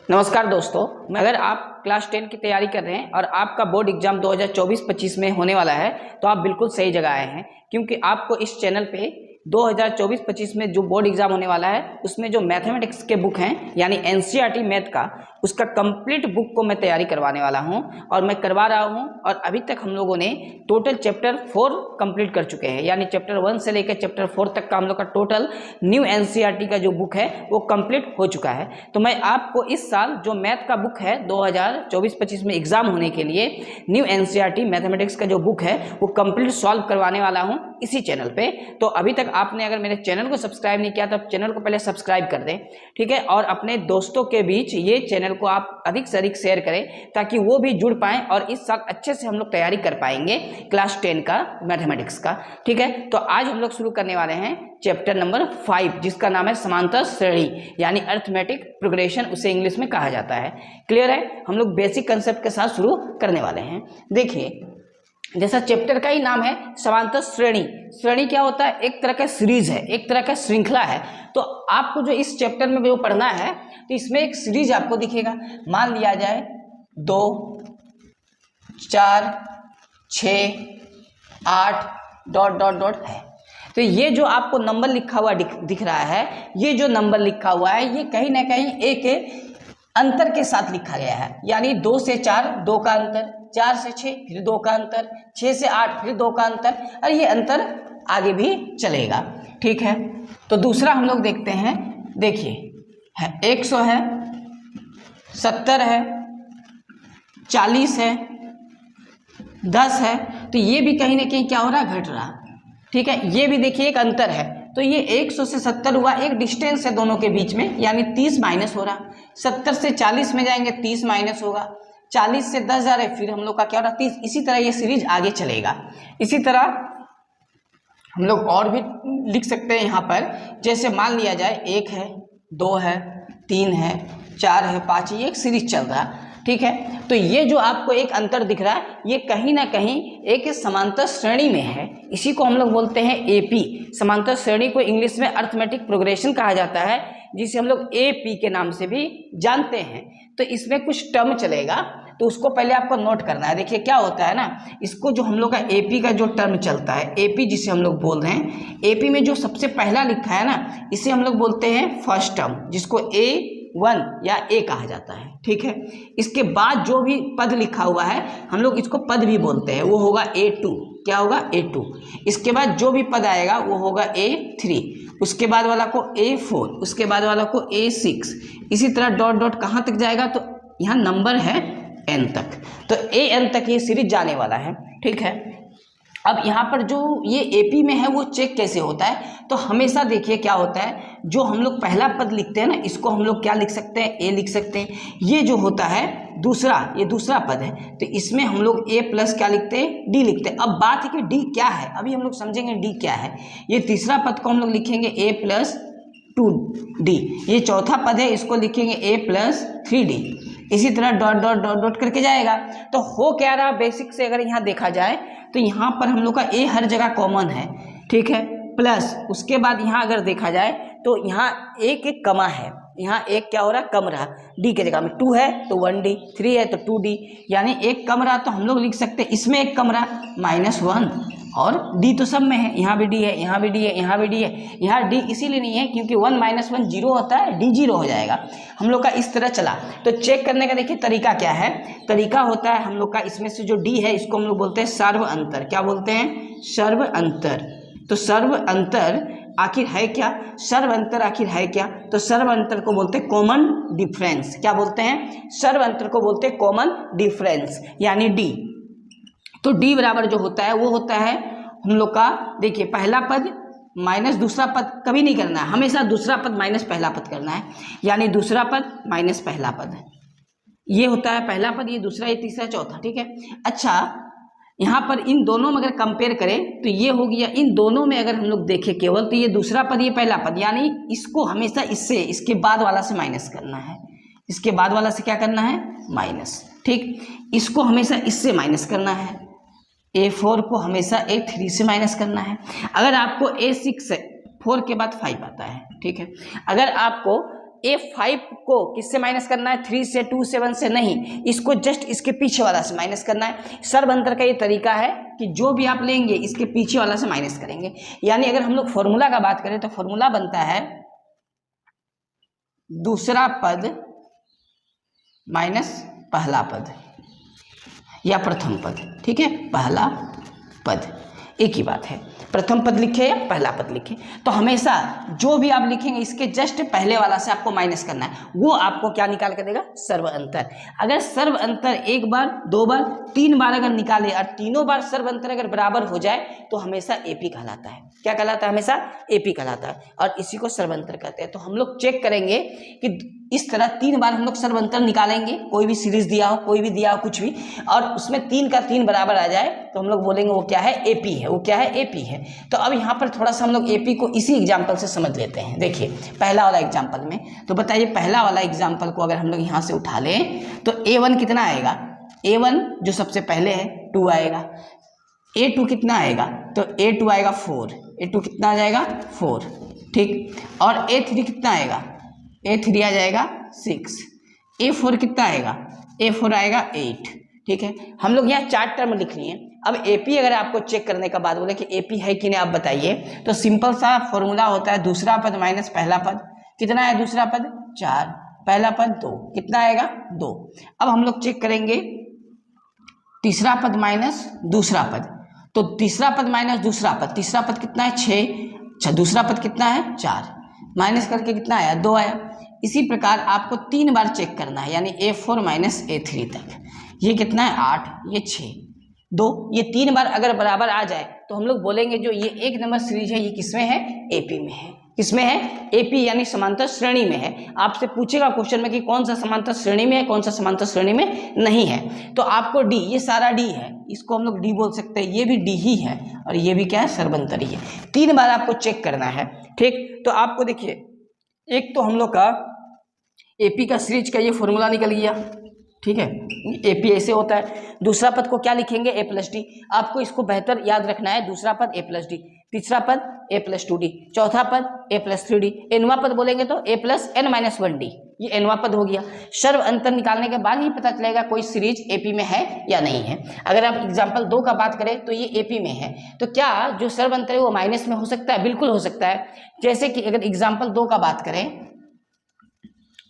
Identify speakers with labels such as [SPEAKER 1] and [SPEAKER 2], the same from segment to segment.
[SPEAKER 1] नमस्कार दोस्तों, अगर आप क्लास 10 की तैयारी कर रहे हैं और आपका बोर्ड एग्जाम 2024-25 में होने वाला है तो आप बिल्कुल सही जगह आए हैं, क्योंकि आपको इस चैनल पे 2024-25 में जो बोर्ड एग्जाम होने वाला है उसमें जो मैथमेटिक्स के बुक हैं यानी एनसीईआरटी मैथ का उसका कंप्लीट बुक को मैं तैयारी करवाने वाला हूं और मैं करवा रहा हूं। और अभी तक हम लोगों ने टोटल चैप्टर 4 कंप्लीट कर चुके हैं, यानी चैप्टर 1 से लेकर चैप्टर 4 तक का हम लोग का टोटल न्यू एनसीईआरटी का जो बुक है वो कंप्लीट हो चुका है। तो मैं आपको इस साल जो मैथ का बुक है 2024-25 में एग्जाम होने के लिए न्यू एनसीईआरटी मैथमेटिक्स का जो बुक है वो कंप्लीट सॉल्व करवाने वाला हूँ इसी चैनल पे। तो अभी तक आपने अगर मेरे चैनल को सब्सक्राइब नहीं किया तो चैनल को पहले सब्सक्राइब कर दें, ठीक है। और अपने दोस्तों के बीच ये चैनल को आप अधिक से अधिक शेयर करें ताकि वो भी जुड़ पाएं और इस साल अच्छे से हम लोग तैयारी कर पाएंगे क्लास 10 का मैथमेटिक्स का, ठीक है। तो आज हम लोग शुरू करने वाले हैं चैप्टर नंबर 5 जिसका नाम है समांतर श्रेणी यानी अरिथमेटिक प्रोग्रेशन, उसे इंग्लिश में कहा जाता है। क्लियर है? हम लोग बेसिक कंसेप्ट के साथ शुरू करने वाले हैं। देखिए, जैसा चैप्टर का ही नाम है समांतर श्रेणी। श्रेणी क्या होता है? एक तरह का सीरीज है, एक तरह का श्रृंखला है। तो आपको जो इस चैप्टर में जो पढ़ना है तो इसमें एक सीरीज आपको दिखेगा। मान लिया जाए 2, 4, 6, 8 डॉट डॉट डॉट है। तो ये जो आपको नंबर लिखा हुआ दिख रहा है, ये जो नंबर लिखा हुआ है ये कहीं ना कहीं एक अंतर के साथ लिखा गया है, यानी 2 से 4 2 का अंतर, 4 से 6 फिर 2 का अंतर, 6 से 8 फिर 2 का अंतर, और ये अंतर आगे भी चलेगा, ठीक है। तो दूसरा हम लोग देखते हैं। देखिए, 100 है, 70 है, 40 है, 10 है। तो ये भी कहीं ना कहीं क्या हो रहा है? घट रहा, ठीक है। ये भी देखिए एक अंतर है। तो ये 100 से 70 हुआ, एक डिस्टेंस है दोनों के बीच में, यानी 30 माइनस हो रहा। 70 से 40 में जाएंगे 30 माइनस होगा। 40 से 10 जा रहे, फिर हम लोग का क्या हो रहा? 30। इसी तरह ये सीरीज आगे चलेगा। इसी तरह हम लोग और भी लिख सकते हैं यहाँ पर। जैसे मान लिया जाए 1 है, 2 है, 3 है, 4 है, 5 है, ये एक सीरीज चल रहा, ठीक है। तो ये जो आपको एक अंतर दिख रहा है ये कहीं ना कहीं एक समांतर श्रेणी में है। इसी को हम लोग बोलते हैं एपी। समांतर श्रेणी को इंग्लिश में अरिथमेटिक प्रोग्रेशन कहा जाता है, जिसे हम लोग एपी के नाम से भी जानते हैं। तो इसमें कुछ टर्म चलेगा तो उसको पहले आपको नोट करना है। देखिए क्या होता है ना, इसको जो हम लोग का एपी का जो टर्म चलता है, एपी जिसे हम लोग बोल रहे हैं, एपी में जो सबसे पहला लिखा है ना इसे हम लोग बोलते हैं फर्स्ट टर्म, जिसको A1 या A कहा जाता है, ठीक है। इसके बाद जो भी पद लिखा हुआ है हम लोग इसको पद भी बोलते हैं, वो होगा A2। क्या होगा? A2। इसके बाद जो भी पद आएगा वो होगा A3, उसके बाद वाला को A4, उसके बाद वाला को A6, इसी तरह डॉट डॉट कहाँ तक जाएगा? तो यहाँ नंबर है n तक। तो an तक ये सीरीज जाने वाला है, ठीक है। अब यहाँ पर जो ये एपी में है वो चेक कैसे होता है? तो हमेशा देखिए क्या होता है, जो हम लोग पहला पद लिखते हैं ना इसको हम लोग क्या लिख सकते हैं? ए लिख सकते हैं। ये जो होता है दूसरा, ये दूसरा पद है तो इसमें हम लोग ए प्लस क्या लिखते हैं? डी लिखते हैं। अब बात है कि डी क्या है, अभी हम लोग समझेंगे डी क्या है। ये तीसरा पद को हम लोग लिखेंगे ए प्लस 2d। ये चौथा पद है, इसको लिखेंगे ए प्लस 3d। इसी तरह डॉट डॉट डॉट डॉट करके जाएगा। तो हो क्या रहा? बेसिक से अगर यहाँ देखा जाए तो यहाँ पर हम लोग का ए हर जगह कॉमन है, ठीक है, प्लस उसके बाद यहाँ अगर देखा जाए तो यहाँ एक कमा है, यहाँ एक क्या हो रहा? कम रहा। डी के जगह में 2 है तो 1d, 3 है तो 2d, यानी एक कम रहा। तो हम लोग लिख सकते हैं इसमें एक कम रहा -1, और डी तो सब में है, यहाँ भी डी है, यहाँ भी डी है, यहाँ भी डी है। यहाँ डी इसीलिए नहीं है क्योंकि 1 - 1 0 होता है, डी 0 हो जाएगा। हम लोग का इस तरह चला। तो चेक करने का देखिए तरीका क्या है। तरीका होता है हम लोग का, इसमें से जो डी है इसको हम लोग बोलते हैं सर्व अंतर। क्या बोलते हैं? सर्व अंतर। तो सर्व अंतर आखिर है क्या? सर्व अंतर आखिर है क्या? तो सर्व अंतर को बोलते हैं कॉमन डिफरेंस। क्या बोलते हैं? सर्व अंतर को बोलते हैं कॉमन डिफरेंस, यानी डी। तो डी बराबर जो होता है वो होता है हम लोग का, देखिए पहला पद माइनस दूसरा पद कभी नहीं करना है, हमेशा दूसरा पद माइनस पहला पद करना है, यानी दूसरा पद माइनस पहला पद। ये होता है पहला पद, ये दूसरा, ये तीसरा, चौथा, ठीक है। अच्छा, यहाँ पर इन दोनों में अगर कंपेयर करें तो ये हो गया, इन दोनों में अगर हम लोग देखें केवल तो ये दूसरा पद, ये पहला पद, यानी इसको हमेशा इससे, इसके बाद वाला से माइनस करना है। इसके बाद वाला से क्या करना है? माइनस, ठीक। इसको हमेशा इससे माइनस करना है। A4 को हमेशा A3 से माइनस करना है। अगर आपको A6 4 के बाद 5 आता है, ठीक है। अगर आपको A5 को किससे माइनस करना है, 3 से, 2 से, 1 से नहीं, इसको जस्ट इसके पीछे वाला से माइनस करना है। सर्व अंतर का ये तरीका है कि जो भी आप लेंगे इसके पीछे वाला से माइनस करेंगे। यानी अगर हम लोग फॉर्मूला का बात करें तो फॉर्मूला बनता है दूसरा पद माइनस पहला पद या प्रथम पद, ठीक है, पहला पद एक ही बात है, प्रथम पद लिखे या पहला पद लिखे। तो हमेशा जो भी आप लिखेंगे इसके जस्ट पहले वाला से आपको माइनस करना है, वो आपको क्या निकाल कर देगा, सर्व अंतर। अगर सर्व अंतर एक बार, दो बार, 3 बार अगर निकाले और तीनों बार सर्व अंतर अगर बराबर हो जाए तो हमेशा एपी कहलाता है। क्या कहलाता है, हमेशा एपी कहलाता है, और इसी को सर्व अंतर कहते हैं। तो हम लोग चेक करेंगे कि इस तरह 3 बार हम लोग सर्व अंतर निकालेंगे, कोई भी सीरीज दिया हो, कोई भी दिया हो, कुछ भी, और उसमें 3 का 3 बराबर आ जाए तो हम लोग बोलेंगे वो क्या है, एपी है, वो क्या है, एपी है। तो अब यहाँ पर थोड़ा सा हम लोग एपी को इसी एग्जाम्पल से समझ लेते हैं। देखिए पहला वाला एग्जाम्पल में, तो बताइए पहला वाला एग्जाम्पल को अगर हम लोग यहाँ से उठा लें तो A1 कितना आएगा, A1 जो सबसे पहले है 2 आएगा, A2 कितना आएगा, तो A2 आएगा 4, A2 कितना आ जाएगा 4, ठीक, और A3 कितना आएगा, A3 आ जाएगा 6, A4 कितना आएगा, A4 आएगा 8, ठीक है। हम लोग यहाँ 4 टर्म लिख लिए। अब AP अगर आपको चेक करने का बाद बोले कि AP है कि नहीं आप बताइए, तो सिंपल सा फॉर्मूला होता है दूसरा पद माइनस पहला पद। कितना है दूसरा पद, 4, पहला पद 2, कितना आएगा 2। अब हम लोग चेक करेंगे तीसरा पद माइनस दूसरा पद, तो तीसरा पद माइनस दूसरा पद, तीसरा पद कितना है 6, दूसरा पद कितना है 4, माइनस करके कितना आया 2 आया। इसी प्रकार आपको 3 बार चेक करना है, यानी A4 माइनस A3 तक, ये कितना है 8, ये 6, 2, ये 3 बार अगर बराबर आ जाए तो हम लोग बोलेंगे जो ये 1 नंबर सीरीज है ये किसमें है, एपी में है। किसमें है, एपी यानी समांतर श्रेणी में है। आपसे पूछेगा क्वेश्चन में कि कौन सा समांतर श्रेणी में है, कौन सा समांतर श्रेणी में नहीं है, तो आपको डी, ये सारा डी है, इसको हम लोग डी बोल सकते हैं, ये भी डी ही है और ये भी क्या है, सर्वंतरी है। 3 बार आपको चेक करना है, ठीक। तो आपको देखिए एक तो हम लोग का एपी का सीरीज का ये फॉर्मूला निकल गया, ठीक है, एपी ऐसे होता है। दूसरा पद को क्या लिखेंगे, ए प्लस डी, आपको इसको बेहतर याद रखना है, दूसरा पद ए प्लस डी, तीसरा पद ए प्लस 2डी, चौथा पद ए प्लस 3डी, एनवा पद बोलेंगे तो ए प्लस एन माइनस 1डी, ये एनवा पद हो गया। सर्व अंतर निकालने के बाद ही पता चलेगा कोई सीरीज एपी में है या नहीं है। अगर आप एग्जाम्पल 2 का बात करें तो ये एपी में है, तो क्या जो सर्व अंतर है वो माइनस में हो सकता है, बिल्कुल हो सकता है। जैसे कि अगर एग्जाम्पल 2 का बात करें,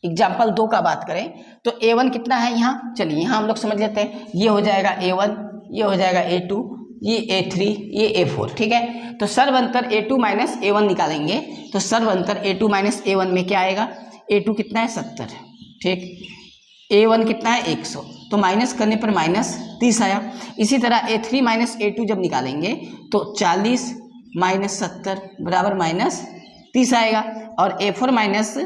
[SPEAKER 1] एग्जाम्पल 2 का बात करें तो A1 कितना है यहाँ, चलिए यहाँ हम लोग समझ लेते हैं, ये हो जाएगा A1, ये हो जाएगा A2, ये A3, ये A4, ठीक है। तो सर्व अंतर A2 माइनस A1 निकालेंगे, तो सर्व अंतर A2 माइनस A1 में क्या आएगा, A2 कितना है 70, ठीक, A1 कितना है 100, तो माइनस करने पर माइनस 30 आया। इसी तरह A3 माइनस A2 जब निकालेंगे तो 40 माइनस 70 बराबर माइनस 30 आएगा, और A4 माइनस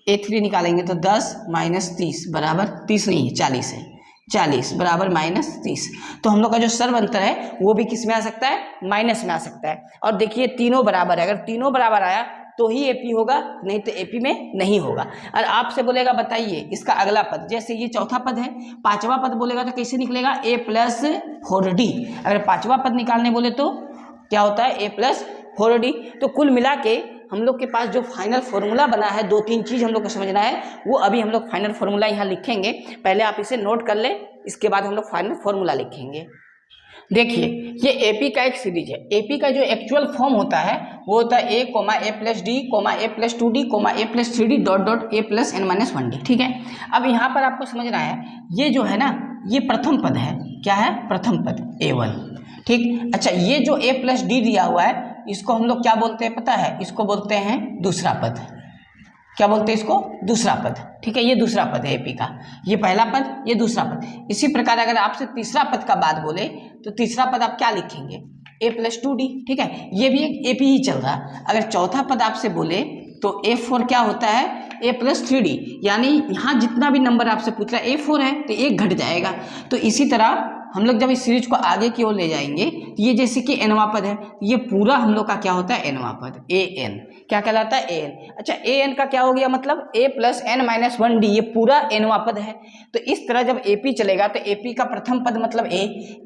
[SPEAKER 1] A3 निकालेंगे तो 10 माइनस 30 बराबर 30 नहीं है 40 है, 40 बराबर माइनस 30। तो हम लोग का जो सर्व अंतर है वो भी किस में आ सकता है, माइनस में आ सकता है। और देखिए तीनों बराबर है, अगर तीनों बराबर आया तो ही एपी होगा, नहीं तो एपी में नहीं होगा। और आपसे बोलेगा बताइए इसका अगला पद, जैसे ये चौथा पद है, 5वां पद बोलेगा तो कैसे निकलेगा, ए प्लस 4डी। अगर 5वां पद निकालने बोले तो क्या होता है, ए प्लस 4डी। तो कुल मिला के हम लोग के पास जो फाइनल फॉर्मूला बना है, 2-3 चीज़ हम लोग को समझना है, वो अभी हम लोग फाइनल फॉर्मूला यहाँ लिखेंगे। पहले आप इसे नोट कर ले, इसके बाद हम लोग फाइनल फॉर्मूला लिखेंगे। देखिए ये एपी का एक सीरीज है, एपी का जो एक्चुअल फॉर्म होता है वो होता है A comma A plus D comma A plus 2डी कोमा ए प्लस 3डी dot dot A plus N minus 1डी, ठीक है। अब यहाँ पर आपको समझना है ये जो है ना, ये प्रथम पद है, क्या है, प्रथम पद A1, ठीक। अच्छा ये जो ए प्लस डी दिया हुआ है इसको हम लोग क्या बोलते हैं पता है, इसको बोलते हैं दूसरा पद। क्या बोलते हैं इसको, दूसरा पद, ठीक है। ये दूसरा पद है एपी का, ये पहला पद, ये दूसरा पद। इसी प्रकार अगर आपसे तीसरा पद का बात बोले तो तीसरा पद आप क्या लिखेंगे, ए प्लस 2डी, ठीक है, ये भी एक एपी ही चल रहा है। अगर चौथा पद आपसे बोले तो A4 क्या होता है, ए प्लस 3डी, यानी यहाँ जितना भी नंबर आपसे पूछ रहा है A4 है तो 1 घट जाएगा। तो इसी तरह हम लोग जब इस सीरीज को आगे की ओर ले जाएंगे तो ये जैसे कि एनवा पद है, ये पूरा हम लोग का क्या होता है एनवा पद, ए एन क्या कहलाता है ए एन। अच्छा ए एन का क्या हो गया मतलब A plus N minus 1 D, ये पूरा एनवा पद है। तो इस तरह जब एपी चलेगा तो एपी का प्रथम पद मतलब ए,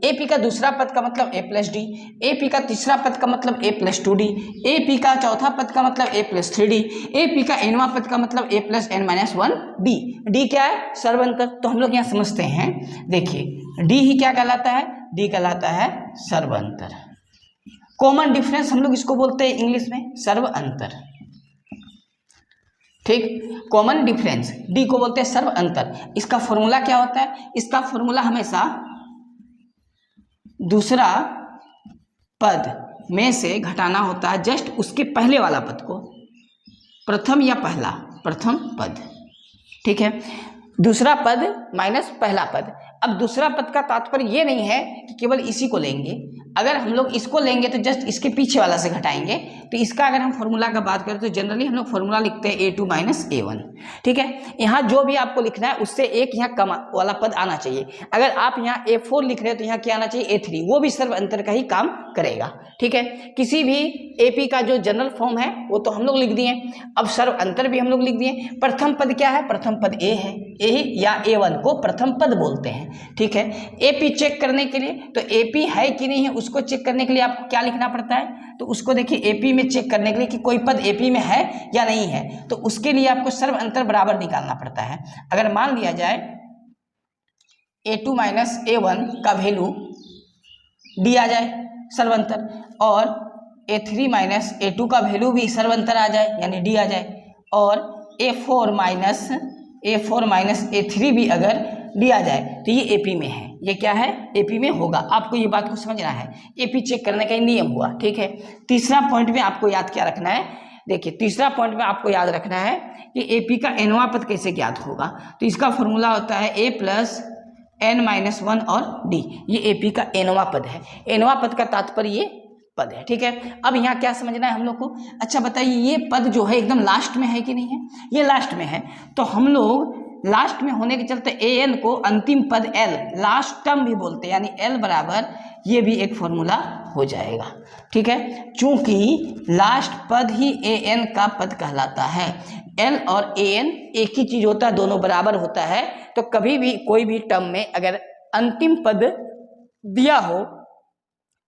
[SPEAKER 1] एपी का दूसरा पद का मतलब ए प्लस डी, एपी का तीसरा पद का मतलब ए प्लस 2d, एपी का चौथा पद का मतलब ए प्लस 3d, एपी का एनवा पद का मतलब A plus N minus 1 D. D क्या है सर्वांतर, तो हम लोग यहाँ समझते हैं, देखिए डी ही क्या कहलाता है, डी कहलाता है सर्वांतर। कॉमन डिफरेंस हम लोग इसको बोलते हैं इंग्लिश में सर्वांतर, ठीक। कॉमन डिफरेंस डी को बोलते हैं सर्वांतर। इसका फॉर्मूला क्या होता है, इसका फॉर्मूला हमेशा दूसरा पद में से घटाना होता है, जस्ट उसके पहले वाला पद को, प्रथम या पहला, प्रथम पद, ठीक है, दूसरा पद माइनस पहला पद। अब दूसरा पद का तात्पर्य ये नहीं है कि केवल इसी को लेंगे, अगर हम लोग इसको लेंगे तो जस्ट इसके पीछे वाला से घटाएंगे। तो इसका अगर हम फॉर्मूला का बात करें तो जनरली हम लोग फॉर्मूला लिखते हैं a2 माइनस a1, ठीक है। यहाँ जो भी आपको लिखना है उससे एक यहाँ कम वाला पद आना चाहिए। अगर आप यहाँ a4 लिख रहे हैं तो यहाँ क्या आना चाहिए a3, वो भी सर्वांतर का ही काम करेगा, ठीक है। किसी भी एपी का जो जनरल फॉर्म है वो तो हम लोग लिख दिए, अब सर्वांतर भी हम लोग लिख दिए। प्रथम पद क्या है, प्रथम पद ए है, ए या a1 को प्रथम पद बोलते हैं, ठीक है। एपी चेक करने के लिए तो एपी है कि नहीं है उसको चेक करने के लिए आपको क्या लिखना पड़ता है, तो उसको देखिए एपी में चेक करने के लिए कि कोई पद एपी में है या नहीं है, तो उसके लिए आपको सर्वांतर बराबर निकालना पड़ता है। अगर मान लिया जाए a2 माइनस a1 का वैल्यू डी आ जाए सर्वांतर, और a3 माइनस a2 का वैल्यू भी सर्वांतर आ जाए यानी डी आ जाए, और a4 माइनस a3 भी अगर डी आ जाए तो ये एपी में है, ये क्या है एपी में होगा। आपको ये बात को समझना है, एपी चेक करने का नियम हुआ, ठीक है। तीसरा पॉइंट में आपको याद क्या रखना है, देखिए तीसरा पॉइंट में आपको याद रखना है कि एपी का एनवा पद कैसे ज्ञात होगा। तो इसका फॉर्मूला होता है ए प्लस एन माइनस 1 और डी, ये एपी का एनवा पद है। एनवा पद का तात्पर्य ये पद है, ठीक है। अब यहाँ क्या समझना है हम लोग को, अच्छा बताइए ये पद जो है एकदम लास्ट में है कि नहीं है, ये लास्ट में है, तो हम लोग लास्ट में होने के चलते ए एन को अंतिम पद एल, लास्ट टर्म भी बोलते हैं, यानी एल बराबर ये भी एक फॉर्मूला हो जाएगा, ठीक है। चूंकि लास्ट पद ही ए एन का पद कहलाता है, एल और ए एन एक ही चीज होता है, दोनों बराबर होता है, तो कभी भी कोई भी टर्म में अगर अंतिम पद दिया हो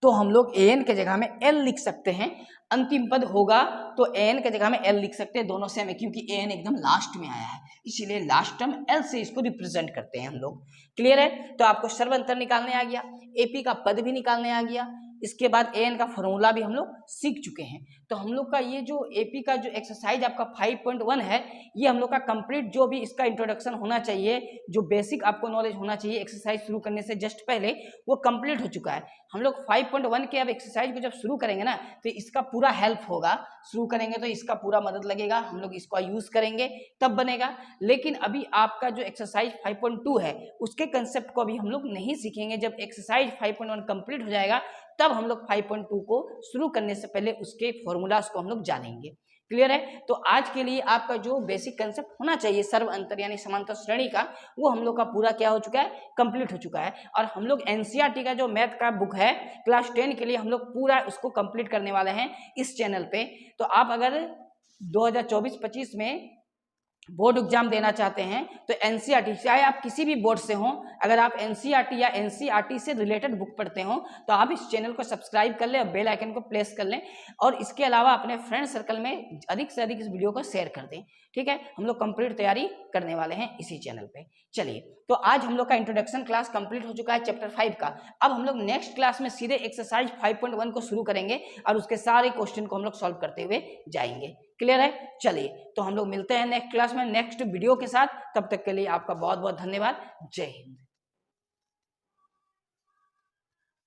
[SPEAKER 1] तो हम लोग ए एन के जगह में एल लिख सकते हैं, अंतिम पद होगा तो ए एन के जगह में एल लिख सकते हैं, दोनों सेम है क्योंकि ए एन एकदम लास्ट में आया है, इसीलिए लास्ट टर्म एल से इसको रिप्रेजेंट करते हैं हम लोग। क्लियर है, तो आपको सर्वांतर निकालने आ गया, एपी का पद भी निकालने आ गया, इसके बाद ए एन का फॉर्मूला भी हम लोग सीख चुके हैं। तो हम लोग का ये जो एपी का जो एक्सरसाइज आपका 5.1 है, ये हम लोग का कंप्लीट जो भी इसका इंट्रोडक्शन होना चाहिए, जो बेसिक आपको नॉलेज होना चाहिए एक्सरसाइज शुरू करने से जस्ट पहले, वो कंप्लीट हो चुका है। हम लोग 5.1 के अब एक्सरसाइज को जब शुरू करेंगे ना तो इसका पूरा हेल्प होगा, शुरू करेंगे तो इसका पूरा मदद लगेगा, हम लोग इसको यूज करेंगे तब बनेगा। लेकिन अभी आपका जो एक्सरसाइज 5.2 है उसके कंसेप्ट को अभी हम लोग नहीं सीखेंगे, जब एक्सरसाइज 5.1 कंप्लीट हो जाएगा तब हम लोग 5.2 को शुरू करने से पहले उसके फॉर्मूलाज को हम लोग जानेंगे। क्लियर है, तो आज के लिए आपका जो बेसिक कंसेप्ट होना चाहिए सर्वांतर यानी समांतर श्रेणी का, वो हम लोग का पूरा क्या हो चुका है, कंप्लीट हो चुका है। और हम लोग एनसीईआरटी का जो मैथ का बुक है क्लास 10 के लिए हम लोग पूरा उसको कंप्लीट करने वाले हैं इस चैनल पे। तो आप अगर 2024-25 में बोर्ड एग्जाम देना चाहते हैं तो एनसीईआरटी, चाहे आप किसी भी बोर्ड से हों, अगर आप एनसीईआरटी या एनसीईआरटी से रिलेटेड बुक पढ़ते हो तो आप इस चैनल को सब्सक्राइब कर लें और बेल आइकन को प्रेस कर लें, और इसके अलावा अपने फ्रेंड सर्कल में अधिक से अधिक इस वीडियो को शेयर कर दें, ठीक है। हम लोग कंप्लीट तैयारी करने वाले हैं इसी चैनल पे। चलिए, तो आज हम लोग का इंट्रोडक्शन क्लास कंप्लीट हो चुका है चैप्टर 5 का। अब हम लोग नेक्स्ट क्लास में सीधे एक्सरसाइज 5.1 को शुरू करेंगे और उसके सारे क्वेश्चन को हम लोग सॉल्व करते हुए जाएंगे। क्लियर है, चलिए तो हम लोग मिलते हैं नेक्स्ट क्लास में नेक्स्ट वीडियो के साथ। तब तक के लिए आपका बहुत बहुत धन्यवाद। जय हिंद।